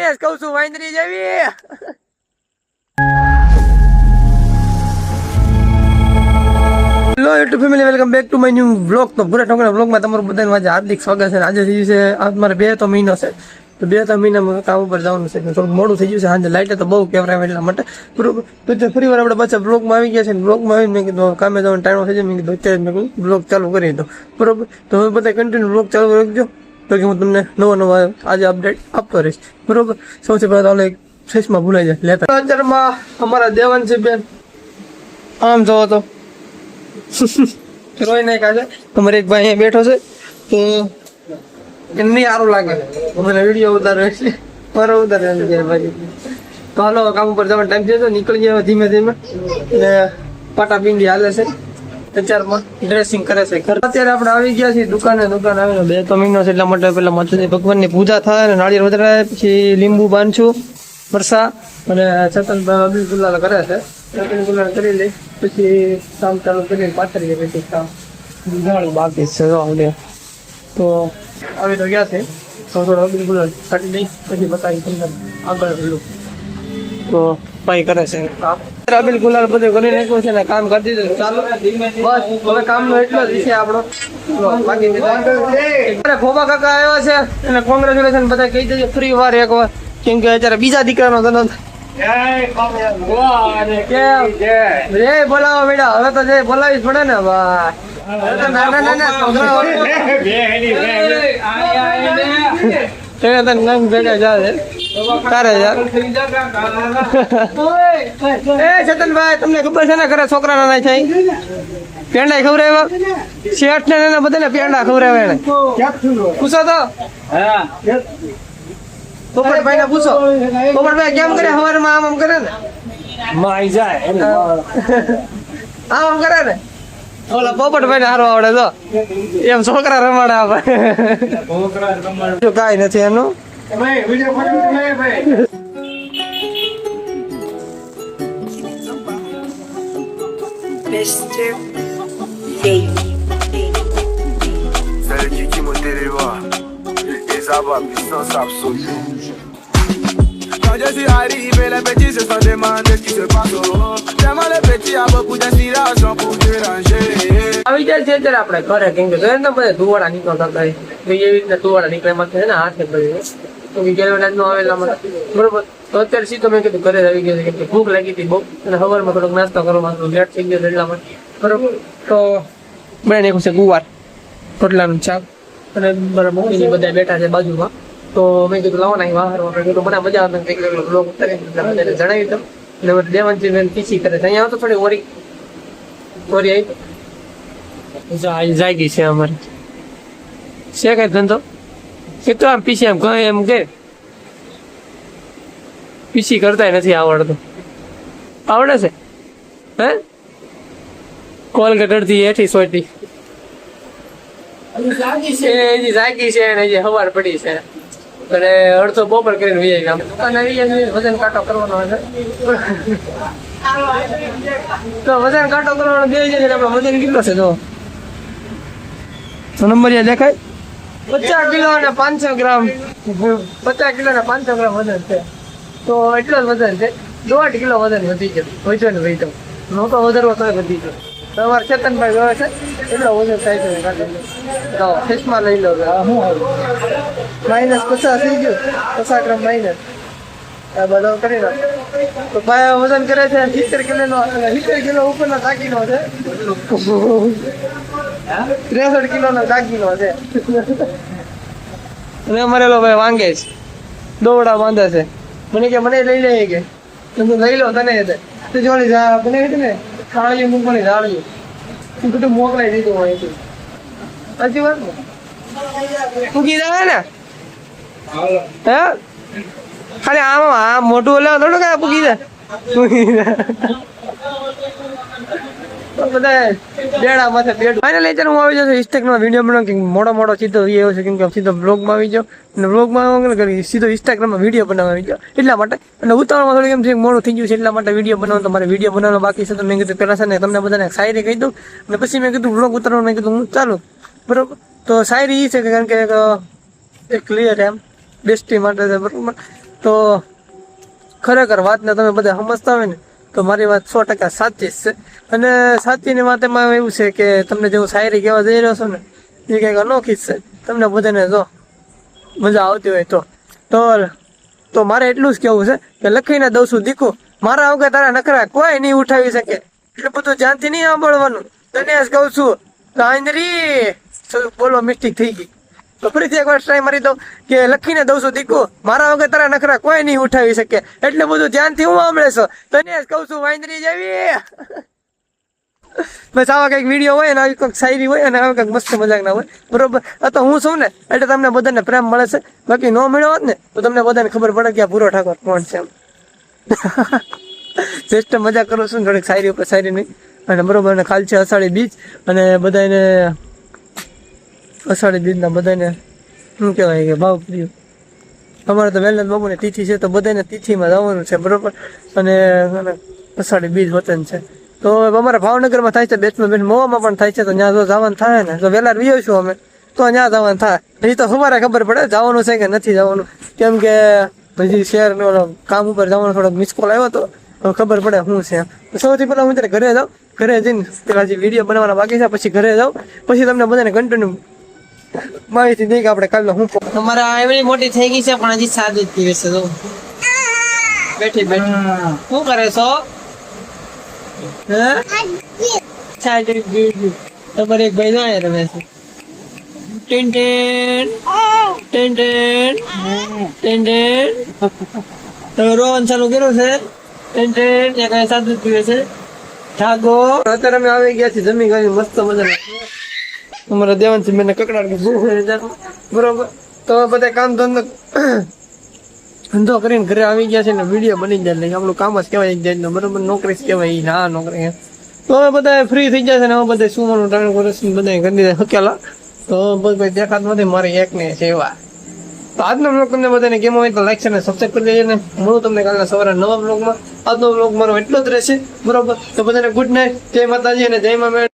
કહું છું વાંદરી જેવી hello YouTube family, welcome back to my new vlog. તો પૂરા ઠોકરા વ્લોગમાં તમારું બધાનું આજે હાર્દિક સ્વાગત છે. આજે થઈ છે મારે 2 મહિનો છે, તો 2 મહિનામાં કામ ઉપર જવાનું છે. થોડુંક મોડું થઈ ગયું છે. સાંજે લાઈટ તો બહુ કેવરાય એટલા માટે બરોબર. તો ફરી વાર આપણે પાછા વ્લોગમાં આવી ગયા છે. વ્લોગમાં આવીને મેં કીધું કામે જવાનું ટાઈમ થઈ જાય, મેં કીધું અત્યારે મેં કીધું વ્લોગ ચાલુ કરી દો બરોબર. તો હવે બધા કન્ટિન્યુ વ્લોગ ચાલુ રાખજો, તો કે હું તમને નવા આજે અપડેટ આપતો રહીશ બરોબર. સૌથી પહેલાં તો એક ફેસમાં ભૂલાઈ જાય લેતા. અત્યારમાં અમારા દેવાંશી બેન આમ જોવો તો રોઈ નાખ્યા છે. તમારે એક ભાઈ અહીંયા બેઠો છે, તો નહીં સારું લાગે મને વિડીયો ઉતારો એટલે મારો ઉતારે ભાઈ. તો હાલો કામ ઉપર જવાનો ટાઈમ થયો, નીકળી જાય ધીમે ધીમે. અને પાટા પિંડી હાલે છે, અત્યારમાં ડ્રેસિંગ કરે છે. અત્યારે આપણે આવી ગયા છીએ દુકાને આવીને 2 મહિનો છે એટલા માટે પેલા માતાજી ભગવાનની પૂજા થાય અને નાળિયેર વધારે, પછી લીંબુ બાંધશું વરસા અને ચેતનભાઈ અબીલ ગુલાલ કરે છે. ચેતન ગુલાલ કરી લઈ પછી કામ ચાલુ કરીને પાથરીએ, પછી કામ ઘણું બાકી છે આવડે. તો આવી તો ગયા છે, થોડો અબીલ ગુલાલ કાઢી લઈ પછી બતાવી તમને આગળ પેલું. તો ભાઈ કરે છે કામ, અબીલ ગુલાલ બધું કરી નાખ્યું છે ને કામ કરી દીધું ચાલુ. બસ હવે કામનો એટલો જ છે આપણો. બાકી ખોબા કાકા આવ્યા છે અને કોંગ્રેચ્યુલેશન બધા કહી દેજો ફ્રી વાર એકવાર, કેમ કે અત્યારે બીજા દીકરાનો જન્મ. બોલાવો બેટા, હવે તો જય બોલાવી પડે ને ભાઈ. ચેતનભાઈ તમને ખબર છે ને ઘરે છોકરા ના થાય પેંડા ખવડાવ્યા, શેઠ ને બધાને પેંડા ખવડાવ્યા એને પૂછો તો. પોપટભાઈ ને પૂછો, પોપટભાઈ કેમ કરે સવારમાં આમ કરે ને આમ કરે ને. ઓલા પોપટભાઈ ને સારું આવડે તો એમ છોકરા રમાડે આપણે કઈ નથી એનું. Quand je suis arrivé, les petits se sont demandés ce qui se passe. Tellement les petits a beaucoup d'inspiration pour déranger. આવી જાય છે અત્યારે આપણે ઘરે, કેમ કે ઘરે બધા ધુવાડા નીકળતા હતા, એવી રીતના ધુવાડા નીકળે માટે છે ને હાથે કરી તો ગેરવેલા નો આવેલા માટે બરોબર. તો અત્યારે સીધો મેં કીધું ઘરે આવી ગયો છે, કેમ કે ભૂખ લાગી હતી બહુ અને સવારમાં થોડોક નાસ્તો કરવામાં લેટ થઈ ગયો એટલા માટે બરોબર. તો બનાવી નાખ્યું છે ગુવાર રોટલાનું શાક અને બરાબર મમ્મીની બધા બેઠા છે બાજુમાં. તો મેં કીધું લાવો ને બહાર કીધું મને મજા આવે બ્લોગ ઉતારી જણાવી દઉં. એટલે દેવાંશી બેન પીછી કરે છે અહીંયા તો થોડી ઓરી આવી જાગી છે અમારે છે કઈ ધંધો કે તો આમ પીછી એમ કે પીછી કરતા નથી આવડતું. આવડે છે હે કોલગેટ અડધી હેઠી સોટી જાગી છે ને જે હવાર પડી છે અને અડધો બપોર કરીને દુકાન આવી જાય વજન કાંટો કરવાનો છે. તો વજન કાંટો કરવાનો 2 છે એટલે વજન કેટલો છે જો નંબર દેખાય 50 કિલો અને 500 ગ્રામ 50 કિલો અને 500 ગ્રામ વજન છે. તો એટલો જ વજન છે, 1.5 કિલો વજન વધી ગયો હોય ને ભાઈ. તો નહોતો વધારવો તો વધી ગયો. તમારે ચેતનભાઈ ગયો છે એટલો વજન થાય છે. તો ફેસમાં લઈ લો શું -50 થઈ ગયું, 50 ગ્રામ માઇનસ આ બધો કરી લો. તો ભાઈ વજન કરે છે 70 કિલો ઉપરનો દાગીનો છે, 63 કિલોનો દાગીનો છે. અને મરેલો ભાઈ વાંગે છે, દોવડા બાંધે છે. મને કે મને લઈ લઈએ કે તું લઈ લો તને તો જોડી બને ને થાળીઓ મૂકવાની થાળીઓ તું બધું મોકલાઈ દીધું હોય છે. સાચી વાત ને મૂકી જાય ને હે ખાલી આમ મોટું ઓલા થોડું કઈ પૂકી જાય બધા બેડા માથે બેડ. ફાઇનલી અત્યારે હું આવી જાઉં છું ઇન્સ્ટાગ્રામમાં વિડીયો બનાવ, મોડો સીધો એવો છે કેમ કે સીધો બ્લોગમાં આવી જાઉં અને બ્લોગમાં સીધો ઇન્સ્ટાગ્રામમાં વિડીયો બનાવવા આવી જાઉં એટલા માટે. અને ઉતાવળમાં થોડું એમ છે મોડું થઈ ગયું છે એટલા માટે વિડીયો બનાવવાનું તમારે વિડીયો બનાવવાનો બાકી છે. તો મેં કીધું પહેલાં છે ને તમને બધાને શાયરી કહી દઉં અને પછી મેં કીધું બ્લોગ ઉતારવાનું મેં કીધું હું ચાલુ બરોબર. તો શાયરી એ છે કે કારણ કે એક ક્લિયર એમ બેસ્ટી માટે છે બરોબર. તો ખરેખર વાતને તમે બધા સમજતા હોય ને તો મારી વાત 100% સાચી જ છે. અને સાચીની વાત એમાં એવું છે કે તમને જેવું શાયરી કહેવા જઈ રહ્યો છો ને એ કંઈક અનોખી જ છે. તમને બધાને જો મજા આવતી હોય તો મારે એટલું જ કહેવું છે કે લખીને દઉં છું દીકું, મારા વગર તારા નખરા કોઈ નહીં ઉઠાવી શકે. એટલે બધું ધ્યાનથી નહીં સાંભળવાનું. તને જ કહું છું આંધરી બોલો મિસ્ટેક થઈ ગઈ તો ફરીથી એકવાર ટ્રાય મારી દઉં કે લખીને દઉં છું દીકુ, મારા વગર તારા નખરા કોઈ નહીં ઉઠાવી શકે. એટલે બધું ધ્યાનથી હું સાંભળે છો. તને જ કહું છું વાંદરી જેવી. બસ આવા કંઈક વિડીયો હોય ને આવી કંઈક શાયરી હોય અને આવા કંઈક મસ્ત મજાકના હોય બરોબર. આ તો હું છું ને એટલે તમને બધાને પ્રેમ મળે છે. બાકી ન મળ્યો હોત ને તો તમને બધાને ખબર પડે કે આ ભૂરો ઠાકોર કોણ છે એમ. શ્રેષ્ઠ મજા કરું છું થોડીક શાયરી ઉપર શાયરી નહીં અને બરોબર. અને કાલ છે અષાઢી બીજ અને બધાને અષાઢી બીજના બધાને શું કહેવાય કે ભાવ પ્રિય. અમારે તો વેલનાથ બાબુની તિથિ છે તો બધાને તિથિમાં જવાનું છે બરોબર. અને અષાઢી બીજ વતન છે તો અમારે ભાવનગરમાં થાય છે, બેચમાં મોવામાં પણ થાય છે. તો ત્યાં જો જવાનું થાય ને તો વહેલા રહીએ છું અમે તો ત્યાં જવાનું થાય. એ તો સવારે ખબર પડે જવાનું છે કે નથી જવાનું, કેમ કે હજી શહેરનો કામ ઉપર જવાનો થોડોક મિસ કોલ આવ્યો તો ખબર પડે શું છે. તો સૌથી પહેલાં હું ત્યારે ઘરે જાઉં, ઘરે જઈને પેલા જે વિડીયો બનાવવાના બાકી છે પછી ઘરે જાઉં, પછી તમને બધાને કન્ટિન્યુ માહિતી દઈ કે આપણે કાલનો હું તમારે એવડી મોટી થઈ ગઈ છે પણ હજી સાદી જ પીવે છે. તો બેઠી બેઠી શું કરે છો? સાદી પીવી. તમારે એક ભાઈ ના રમે છે. Ten ten ten ten ten ten. તમે રોવાનું ચાલુ કર્યું છે? ટેન ટેન ત્યાં કઈ સાદું જ પીવે છે. ઠાકોર અત્યારે અમે આવી ગયા છીએ જમી કરી મસ્ત મજાના. અમારા દેવાનસિંહ બેને કકડાટ બરોબર. તો બધા કામ ધંધો કરીને ઘરે આવી ગયા છે ને વિડીયો બની જાય એટલે આપણું કામ જ કહેવાય એક જાતનું બરોબર. નોકરી જ કહેવાય ના નોકરી. તો હવે બધા ફ્રી થઈ જશે ને હવે બધા સુવાનું ટાણું કરે છે બધા કરી દીધા હકેલા. તો ભાઈ દેખાત નથી મારી એક ને છે એવા. તો આજનો બ્લોગ તમને બધાને કેમ હોય તો લાઈક છે ને સબસ્ક્રાઈબ કરી દેજો ને મળું તમને કાલના સવારે નવા બ્લોગમાં. આજનો બ્લોગ મારો એટલો જ રહેશે બરોબર. તો બધાને ગુડ નાઇટ, જય માતાજી અને જય મા મેળા.